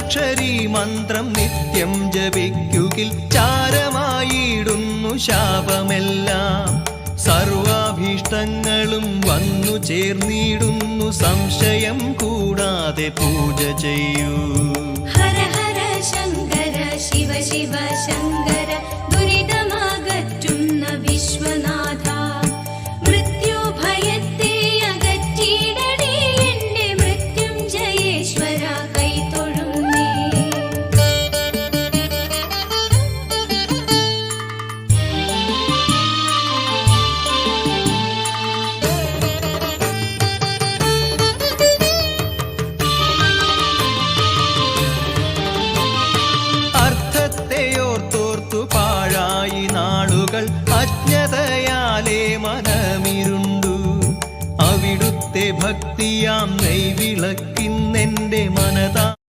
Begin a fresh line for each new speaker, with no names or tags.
പഞ്ചാക്ഷരി മന്ത്രം നിത്യം ജപിക്കുകിൽ ചാരമായിടുന്നു ശാപമെല്ലാം. സർവാഭീഷ്ടങ്ങളും വന്നു ചേർന്നിടുന്നു, സംശയം കൂടാതെ പൂജ ചെയ്യൂ.
ഹര ഹര ശങ്കര ശിവ ശിവ ശങ്കര ദുരിതമകറ്റുന്ന വിശ്വനാഥ. മൃത്യുഭയത്തെ അകറ്റിയിടണേ എന്റെ മൃത്യുഞ്ജയേശ്വര കൈതൊഴുന്നേ.
അർത്ഥത്തെയോർത്തോർത്തു പാഴായി നാളുകൾ, അജ്ഞതയാലേ മനമിരുണ്ടു. അവിടുത്തെ ഭക്തിയാം നെയ്വിളക്കിന്നെന്റെ മനതാ